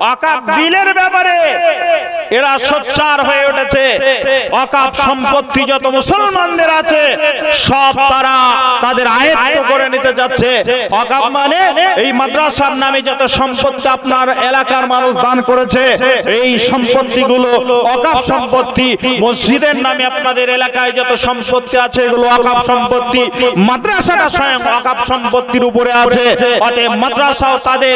ওয়াকফ বিলের ব্যাপারে এরা সোচ্চার হয়ে উঠেছে। ওয়াকফ সম্পত্তি যত মুসলমানদের আছে সব তারা তাদের আয়ত্ত করে নিতে যাচ্ছে। ওয়াকফ মানে এই মাদ্রাসার নামে যত সম্পত্তি আপনার এলাকার মানুষ দান করেছে, এই সম্পত্তিগুলো ওয়াকফ সম্পত্তি। মসজিদের নামে আপনাদের এলাকায় যত সম্পত্তি আছে এগুলো ওয়াকফ সম্পত্তি। মাদ্রাসাটা স্বয়ং ওয়াকফ সম্পত্তির উপরে আছে, অতএব মাদ্রাসাও তাদের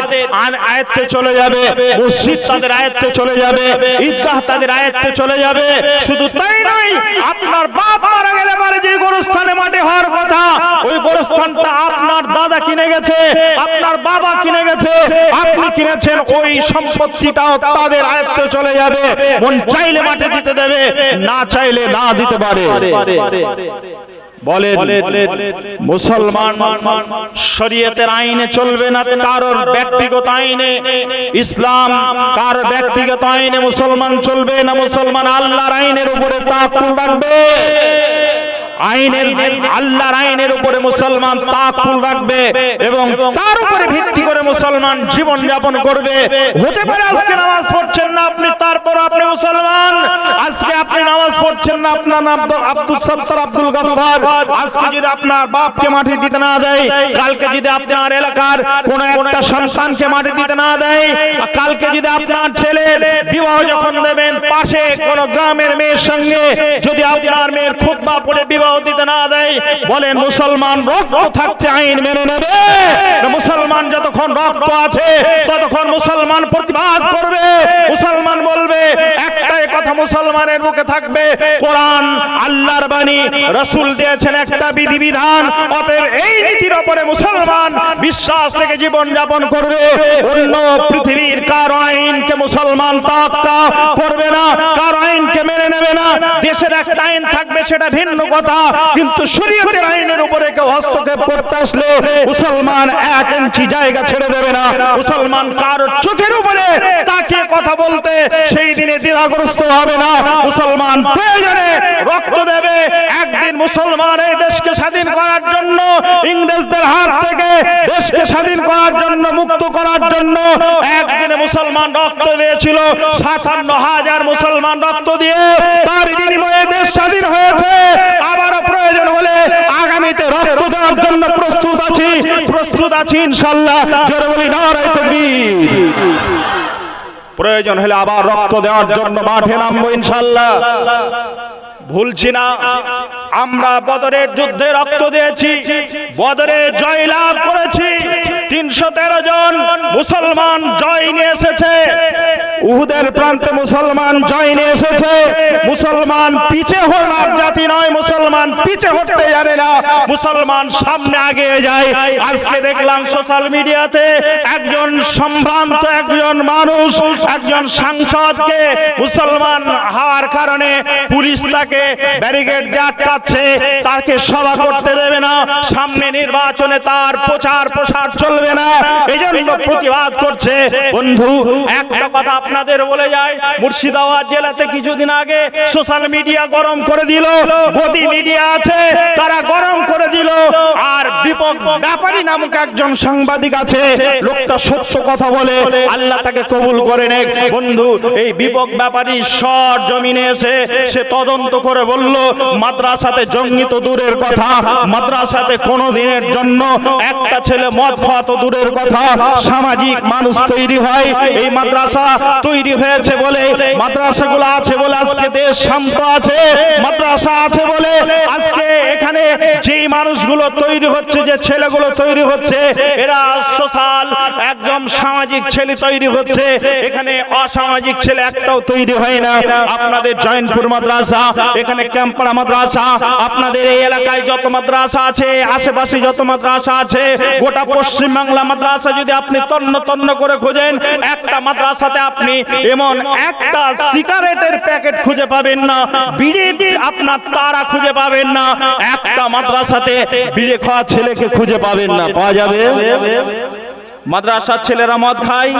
আয়ত্তে চলে যাবে, মসজিদ তাদের আয়ত্তে চলে যাবে, ঈদগাহ তাদের আয়ত্তে চলে যাবে। শুধু তাই নয়, আপনার বাপ মারা গেলে পরে যে গোরস্থানে মাটি হওয়ার কথা, ওই গোরস্থানটা আপনার দাদা কিনে গেছে, আপনার বাবা কিনে গেছে, আপনি কিনেছেন, ওই সম্পত্তিটাও তাদের আয়ত্তে চলে যাবে। মন চাইলে মাটি দিতে দেবে, না চাইলে না দিতে পারে। বলেন মুসলমান শরীয়তের আইনে চলবে না, কারোর ব্যক্তিগত আইনে। ইসলাম কার ব্যক্তিগত আইনে মুসলমান চলবে না, মুসলমান আল্লাহর আইনের উপরে তাওয়াক্কুল রাখবে। আইনের আল্লাহর আইনের উপরে মুসলমান তাওয়াক্কুল রাখবে এবং তার উপরে ভিত্তি করে মুসলমান জীবন যাপন করবে। হতে পারে আজকে নামাজ পড়ছেন না আপনি, তারপর আপনি মুসলমান। আজকে আপনি নামাজ পড়ছেন না, আপনার নাম আব্দুল সত্তার, আব্দুল গফফার। আজকে যদি আপনার বাপকে মাটি দিতে না দেয়, কালকে যদি আপনার এলাকার কোন একটা সন্তানকে মাটি দিতে না দেয়, কালকে যদি আপনার ছেলের বিবাহ যখন দেবেন পাশে কোন গ্রামের মেয়ের সঙ্গে যদি আপনার মেয়ের খুতবা পড়ে বিবাহ দিতে না দেয়, বলেন মুসলমান রক্ত থাকতে আইন মেনে নেবে? মুসলমান যতক্ষণ রক্ত আছে ততক্ষণ মুসলমান প্রতিবাদ করবে। মুসলমান বলবে একটাই কথা মুসলমানের মুখে থাকবে, কোরআন আল্লাহর বাণী, রাসূল দিয়েছেন একটা বিধিবিধান, অতএব এই নীতির উপরে মুসলমান বিশ্বাস রেখে জীবন যাপন করবে। অন্য পৃথিবীর কারো আইনকে মুসলমান তাওয়াক্কা করবে না, কারো আইনকে মেনে নেবে না। দেশের একটা আইন থাকবে, সেটা ভিন্ন কথা, কিন্তু শরীয়তের আইনের উপরে কেউ হস্তক্ষেপ করতে আসলে মুসলমান 1 ইঞ্চি জায়গা ছেড়ে দেবে না। মুসলমান কারো চোখের উপরে তাকিয়ে কথা বলতে সেই দিনে দ্বিধাগ্রস্ত হবে না। মুসলমান প্রয়োজনে রক্ত দেবে। একদিন মুসলমান এই দেশকে স্বাধীন করার জন্য, ইংরেজদের হাত থেকে দেশকে স্বাধীন করার জন্য, মুক্ত করার জন্য একদিনে মুসলমান রক্ত দিয়েছিল। 57,000 মুসলমান রক্ত দিয়ে তার বিনিময়ে দেশ স্বাধীন হয়েছে। আবারও প্রয়োজন হলে আগামীতে রক্ত দেওয়ার জন্য প্রস্তুত আছি ইনশাআল্লাহ। জোরে বলি নারায়ে তাকবীর। প্রয়োজন হলে আবার রক্ত দেওয়ার জন্য মাঠে নামবো ইনশাআল্লাহ। ভুলছি না, আমরা বদরের যুদ্ধে রক্ত দিয়েছি, বদরে জয়লাভ করেছি। 313 জন মুসলমান জয় নিয়ে এসেছে। উহুদের প্রান্তে মুসলমান জয় নিয়ে এসেছে। মুসলমান পিছে হওয়ার জাতি নয়, মুসলমান পিছে হতে জানে না, মুসলমান সামনে এগিয়ে যায়। আজকে দেখলাম সোশ্যাল মিডিয়াতে একজন সম্ভ্রান্ত একজন মানুষ, একজন সাংসদকে মুসলমান হওয়ার কারণে পুলিশ তাকে ব্যারিকেড দিয়ে আটকাচ্ছে, তাকে সভা করতে দেবে না, সামনে নির্বাচনে তার প্রচার প্রসার চলবে না, এজন্য প্রতিবাদ করছে। বন্ধু, একটা কথা আপনাদের বলে যায়, মুর্শিদাবাদ জেলাতে কিছুদিন আগে সোশ্যাল মিডিয়া গরম করে দিল, গদি মিডিয়া আছে তারা গরম করে দিল। আর দীপক ব্যাপারী নামক একজন সাংবাদিক আছে, লোকটা সত্য কথা বলে, আল্লাহ তাকে কবুল করে নেক। বন্ধু, এই দীপক ব্যাপারী সর জমিনে এসে সে তদন্ত করে বলল, মাদ্রাসাতে জঙ্গি তো দূরের কথা, মাদ্রাসাতে কোনো দিনের জন্য একটা ছেলে মদ খাওয়া তো দূরের কথা, সামাজিক মানুষ তৈরি হয়। এই মাদ্রাসা তৈরি হয়েছে বলে, মাদ্রাসাগুলো আছে বলে আজকে দেশ শান্ত আছে, মাদ্রাসা আছে বলে আজকে এখানে যেই মানুষগুলো তৈরি হচ্ছে, যে ছেলেগুলো তৈরি হচ্ছে, এরা সোশ্যাল একদম সামাজিক ছেলে তৈরি হচ্ছে। এখানে অসামাজিক ছেলে একটাও তৈরি হয় না। আপনাদের জয়নপুর মাদ্রাসা, এখানে ক্যাম্পাড়া মাদ্রাসা, আপনাদের এই এলাকায় যত মাদ্রাসা আছে, আশেপাশে যত মাদ্রাসা আছে, গোটা পশ্চিম বাংলা মাদ্রাসা যদি আপনি তন্ন তন্ন করে খোঁজেন, একটা মাদ্রাসাতে আপনি এমন একটা সিগারেটের প্যাকেট খুঁজে পাবেন না, বিড়ি আপনার তারা খুঁজে পাবেন না, একটা মাদ্রাসাতে বিড়ি খাওয়া ছেলেকে খুঁজে পাবেন না। পাওয়া যাবে? মাদ্রাসার ছেলেরা মদ খায়,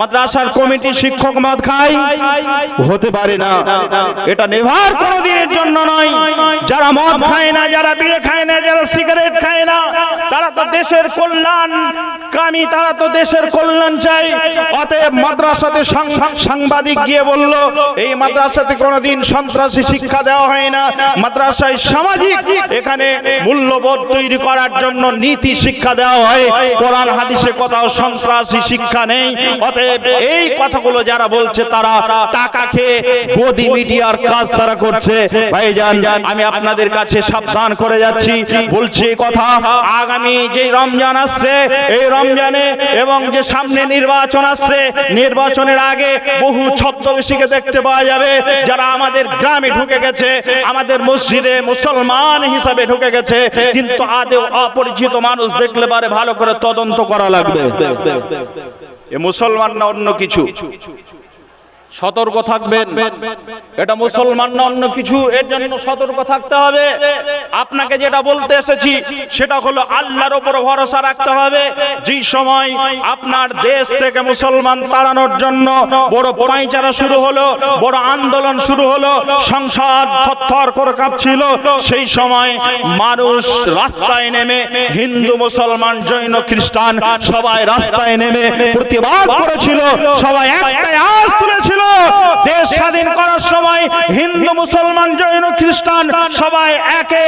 মাদ্রাসার কমিটি শিক্ষক মদ খায়, হতে পারে না। এটা নেভার কোনো দিনের জন্য নয়। যারা মদ খায় না, যারা বিড়ি খায় না, যারা সিগারেট খায় না, তারা তো দেশের কল্যাণ কামী, তারা তো দেশের কল্যাণ চাই। অতএব মাদ্রাসাতে সাংবাদিক গিয়ে বলল, এই মাদ্রাসাতে কোনোদিন সন্ত্রাসী শিক্ষা দেওয়া হয় না, মাদ্রাসায় সামাজিক এখানে মূল্যবোধ তৈরি করার জন্য নীতি শিক্ষা দেওয়া হয়, কোরআন হাদিসে কোথাও সন্ত্রাসী শিক্ষা নেই। অতএব এই কথাগুলো যারা বলছে তারা টাকা খেয়ে গদি মিডিয়ার কাজ তারা করছে। ভাইজান, আমি আপনাদের কাছে সাবধান করে যাচ্ছি, বলছি কথা, আগামী যে রমজান আসছে, এই রমজানে এবং যে সামনে নির্বাচন আসছে, নির্বাচনের আগে বহু ছদ্মবেশীকে দেখতে পাওয়া যাবে যারা আমাদের গ্রামে ঢুকে গেছে, আমাদের মসজিদে মুসলমান হিসাবে ঢুকে গেছে, কিন্তু আদৌ অপরিচিত মানুষ দেখলে পারে ভালো করে তদন্ত করা লাগবে। এ মুসলমান না অন্য কিছু, সতর্ক থাকবেন। এটা মুসলমান না অন্য কিছু, এর জন্য সতর্ক থাকতে হবে। আপনাকে যেটা বলতে এসেছি সেটা হলো আল্লাহর উপর ভরসা রাখতে হবে। যে সময় আপনার দেশ থেকে মুসলমান তাড়ানোর জন্য বড় পায়চারা শুরু হলো, বড় আন্দোলন শুরু হলো, সংসদ থরথর করে কাঁপছিল, সেই সময় মানুষ রাস্তায় নেমে, হিন্দু মুসলমান জৈন খ্রিস্টান সবাই রাস্তায় নেমে প্রতিবাদ করেছিল, সবাই একটাই আওয়াজ তুলেছিল। দেশ স্বাধীন করার সময় হিন্দু মুসলমান জৈন খ্রিস্টান সবাই একে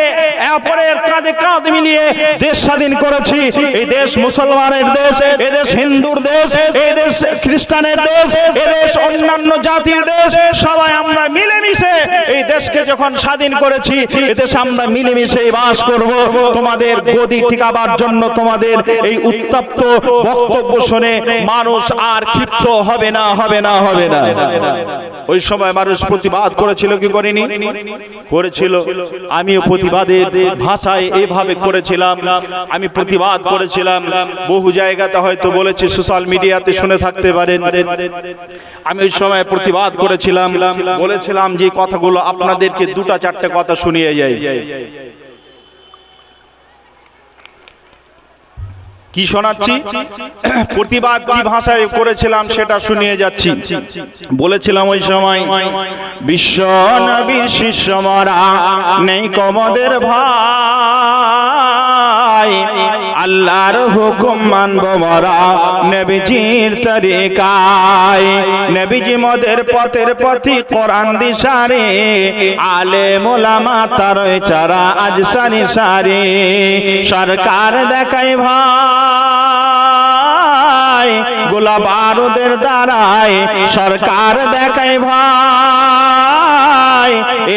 অপরের কাঁধে কাঁধ মিলিয়ে দেশ স্বাধীন করেছি। এই দেশ মুসলমানের দেশ, এই দেশ হিন্দুর দেশ, এই দেশ খ্রিস্টানের দেশ, এই দেশ অন্যান্য জাতির দেশ। সবাই আমরা মিলেমিশে এই দেশকে যখন স্বাধীন করেছি, এই দেশে আমরা মিলেমিশে বাস করব। তোমাদের গদি টিকাবার জন্য তোমাদের এই উত্তপ্ত বক্তব্য শুনে মানুষ আর ক্ষিপ্ত হবে না, হবে না, হবে না। ওই সময় মানুষ প্রতিবাদ করেছিল কি করেনি? করেছিল। আমিও প্রতিবাদের ভাষায় এইভাবে করেছিলাম, আমি প্রতিবাদ করেছিলাম। বহু জায়গাতে হয়তো বলেছি, সোশ্যাল মিডিয়াতে শুনে থাকতে পারেন। আমি ওই সময় প্রতিবাদ করেছিলাম, বলেছিলাম যে কথাগুলো আপনাদেরকে দুটা চারটে কথা শুনিয়ে যাই। কি শোনাচ্ছি? প্রতিবাদ কি ভাষায় করেছিলাম সেটা শুনিয়ে যাচ্ছি। বলেছিলাম ওই সময়, বিশ্ব নবীর শিষ্য মরা নেই কমদের ভাই, আল্লাহর হুকুম মানব মরা নবীজির তরিকায়, নবীজি মদের পথের পথি কোরআন দিশারে, আলেম ওলামা তার চারা আজ সারি সারি, সরকার দেখায় ভাই গোলা বারুদের দ্বারায়, সরকার দেখায় ভাই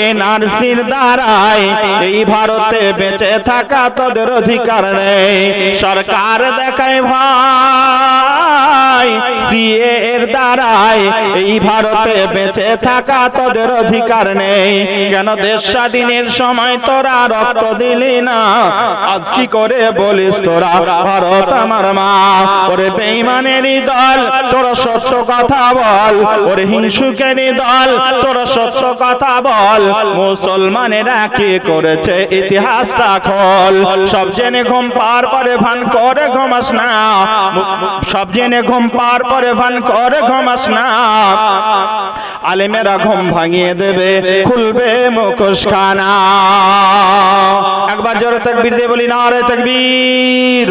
এনআরসির দ্বারায়, এই ভারতে বেঁচে থাকা তোদের অধিকার নেই, সরকার দেখায় ভাই সিএ এর দ্বারায়, এই ভারতে বেঁচে থাকা তোদের অধিকার নেই। কেন দেশ স্বাধীনের সময় তোরা রক্ত দিলি না, আজ কি করে বলিস তোরা ভারত আমার মা? ওরে বেঈমানেরই দল, তোরা সত্য কথা বল, ওরে হিংসুকেরই দল, তোরা সত্য কথা বল, মুসলমানেরা কি করেছে ইতিহাসটা খোল। সব জেনে ঘুম পার পরে ভান করে ঘুমাস না, সব জেনে ঘুম পার পরে ভান করে ঘুমাস না, আলেমেরা ঘুম ভাঙিয়ে দেবে, খুলবে মুখোশখানা। একবার জোরে তাকবীর দিয়ে বলি, নারে তাকবীর,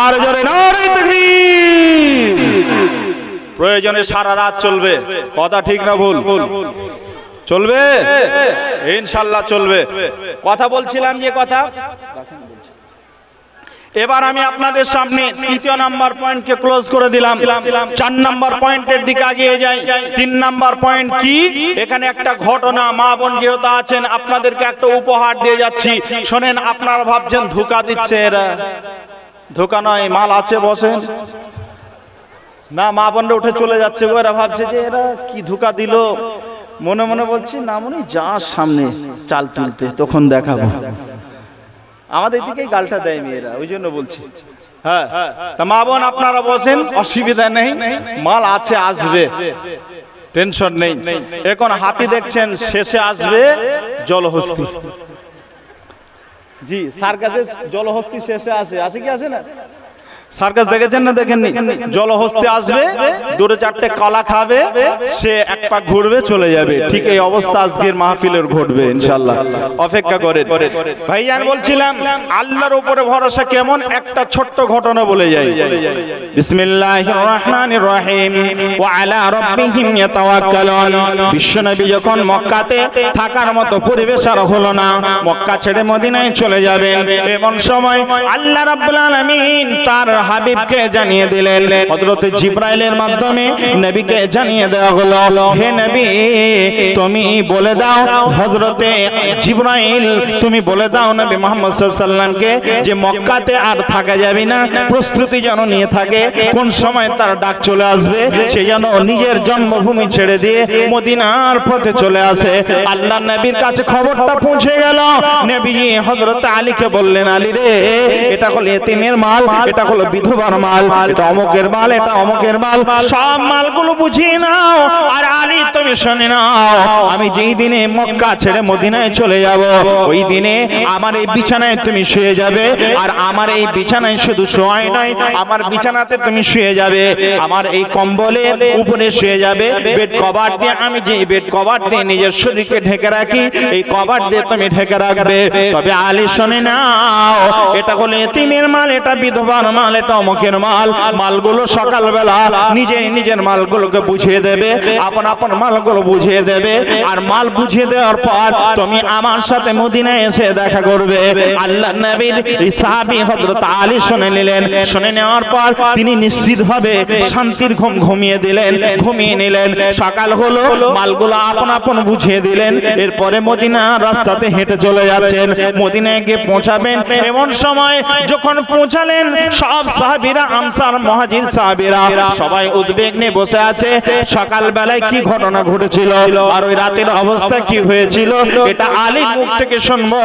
আর জোরে নারে তাকবীর। প্রয়োজনে সারা রাত চলবে, কথা ঠিক না ভুল? চলবে ইনশাআল্লাহ, চলবে। কথা বলছিলাম যে কথা, এবার আমি আপনাদের সামনে তৃতীয় নাম্বার পয়েন্টকে ক্লোজ করে দিলাম, 4 নাম্বার পয়েন্টের দিকে এগিয়ে যাই। 3 নাম্বার পয়েন্ট কি? এখানে একটা ঘটনা, মা বোন যেহেতু আছেন আপনাদেরকে একটা উপহার দিয়ে যাচ্ছি, শোনেন। আপনারা ভাবছেন ধোঁকা দিচ্ছে এরা, ধোঁকা নয়, মাল আছে, বসেন না। মা বোনরা উঠে চলে যাচ্ছে, এরা ভাবছে যে এরা কি ধোঁকা দিল। মনে মনে বলছি, না মনে যা সামনে চাল তুলতে, তখন দেখাবো। আমাদের দিকেই গালটা দেয় মেয়েরা, ওই জন্য বলছি। হ্যাঁ, তা মা বোন আপনারা বসেন, অসুবিধা নেই, মাল আছে, আসবে, টেনশন নেই। এখন হাতি দেখছেন, শেষে আসবে জলহস্তি। জি, সার্কাসে জলহস্তি শেষে আসে, আসে কি আসে না? সার্কাস দেখেছেন না দেখেননি? জলহস্তি আসবে, দূরে চারটে কলা খাবে, সে এক পা ঘুরবে চলে যাবে। ঠিক এই অবস্থা আজকের মাহফিলের ঘটবে ইনশাআল্লাহ, অপেক্ষা করেন। ভাইজান বলছিলাম আল্লাহর উপরে ভরসা কেমন, একটা ছোট্ট ঘটনা বলে যাই। বিসমিল্লাহির রহমানির রহিম। ওয়া আলা রাব্বিহিম ইয়াতাওয়াক্কালুন। বিশ্বনবী যখন মক্কাতে থাকার মতো পরিবেশ আর হলো না, মক্কা ছেড়ে মদিনায় চলে যাবেন, এমন সময় আল্লাহ রাব্বুল আলামিন তার হাবিবকে জানিয়ে দিলেন, হযরত জিবরাইলের মাধ্যমে নবীকে জানিয়ে দেওয়া হলো, হে নবী তুমি বলে দাও, হযরতে জিবরাইল তুমি বলে দাও নবী মুহাম্মদ সাল্লাল্লাহু আলাইহি সাল্লামকে যে মক্কাতে আর থাকা যাবে না, প্রস্তুতি যেন নিয়ে থাকে, কোন সময় তার ডাক চলে আসবে সে যেন নিজের জন্মভূমি ছেড়ে দিয়ে মদিনার পথে চলে আসে। আল্লাহ নবীর কাছে খবরটা পৌঁছে গেল। নবী হযরত আলীকে বললেন, আলী রে, এটা হলো এতিমের মাল, এটা হলো বিধবার মাল, এটা অমুকের মাল, এটা অমুকের মাল, সব মালগুলো বুঝিয়ে নাও। আর আলী তুমি শুনে নাও, আমি যেই দিনে মক্কা ছেড়ে মদিনায় চলে যাব, ওই দিনে আমার এই বিছানায় তুমি শুয়ে যাবে। আর আমার এই বিছানায় শুধু শোয়াই নয়, আমার বিছানাতে তুমি শুয়ে যাবে, আমার এই কম্বলে উপরে শুয়ে যাবে। বেড কভার দিয়ে, আমি যে বেড কভার দিয়ে নিজের শরীরকে ঢেকে রাখি, এই কভার দিয়ে তুমি ঢেকে রাখবে। তবে আলী শুনে নাও, এটা হলো এতিমের মাল, এটা বিধবার মাল, এটা অমুকের মাল। মালগুলো সকালবেলা নিজের মালগুলোকে বুঝিয়ে দেবে, আপন আপন মালগুলো বুঝিয়ে দেবে। আর মাল বুঝিয়ে দেওয়ার পর তুমি আমার সাথে মদিনায় এসে দেখা করবে। আল্লাহ নবীর সাহাবী হযরত আলী শুনে নিলেন। শুনে নেওয়ার পর তিনি নিশ্চিতভাবে শান্তির ঘুম ঘুমিয়ে নিলেন। সকাল হলো, মালগুলো আপন আপন বুঝিয়ে দিলেন। এরপরে মদিনা রাস্তাতে হেঁটে চলে যাচ্ছেন, মদিনায় গিয়ে পৌঁছাবেন। এমন সময় যখন পৌঁছালেন, সব সাহাবীরা, আনসার মুহাজির সাহাবীরা সবাই উদ্বেগ নিয়ে বসে আছে। সকাল বেলায় কি ঘটনা ঘটেছিল আর ওই রাতের অবস্থা কি হয়েছিল, এটা আলীর মুখ থেকে শুনবো,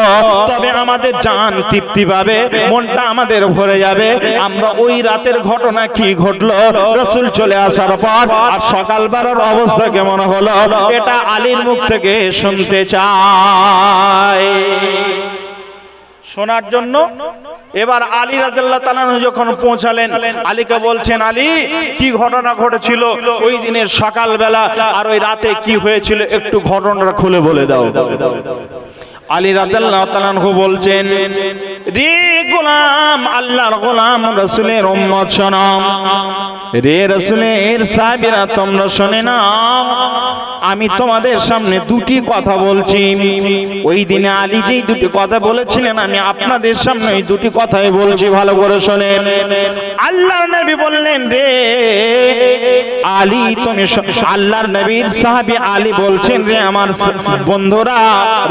তবে আমাদের জান তৃপ্তি পাবে, মনটা আমাদের ভরে যাবে। আমরা ওই রাতের ঘটনা কি ঘটলো, রাসূল চলে আসার পর আর সকাল বেলার অবস্থা কেমন হলো, এটা আলীর মুখ থেকে শুনতে চাই। শোনার জন্য এবার আলী রাদিয়াল্লাহু তাআলা যখন পৌঁছালেন, আলীকে বলছেন, আলী কি ঘটনা ঘটেছিল ওই দিনের সকালবেলা আর ওই রাতে কি হয়েছিল, একটু ঘটনাটা খুলে বলে দাও। আলী রাদিয়াল্লাহু তাআলা বলছেন, রে গোলাম, আল্লাহর গোলাম, রাসূলের উম্মত শোনো, রে রাসূলের সাহাবীরা তোমরা শুনে নাও, আমি তোমাদের সামনে দুটি কথা বলছি। ওই দিনে আলী যেই দুটি কথা বলেছিলেন, আমি আপনাদের সামনে এই দুটি কথাই বলছি, ভালো করে শোনেন। আল্লাহর নবী বললেন, রে আলী তুমি, আল্লাহর নবীর সাহাবী আলী বলছেন, রে আমার বন্ধুরা,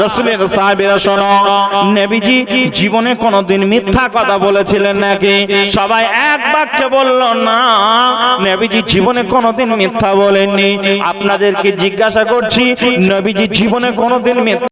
রাসূলের সাহাবীরা শোনো, নবীজি জীবনে কোনোদিন মিথ্যা কথা বলেছিলেন নাকি? সবাই এক বাক্যে বলল, না, নবীজি জীবনে কোনোদিন মিথ্যা বলেননি। আপনাদেরকে জিজ্ঞাসা করছি, নবীজি জীবনে কোনোদিন মিথ্যা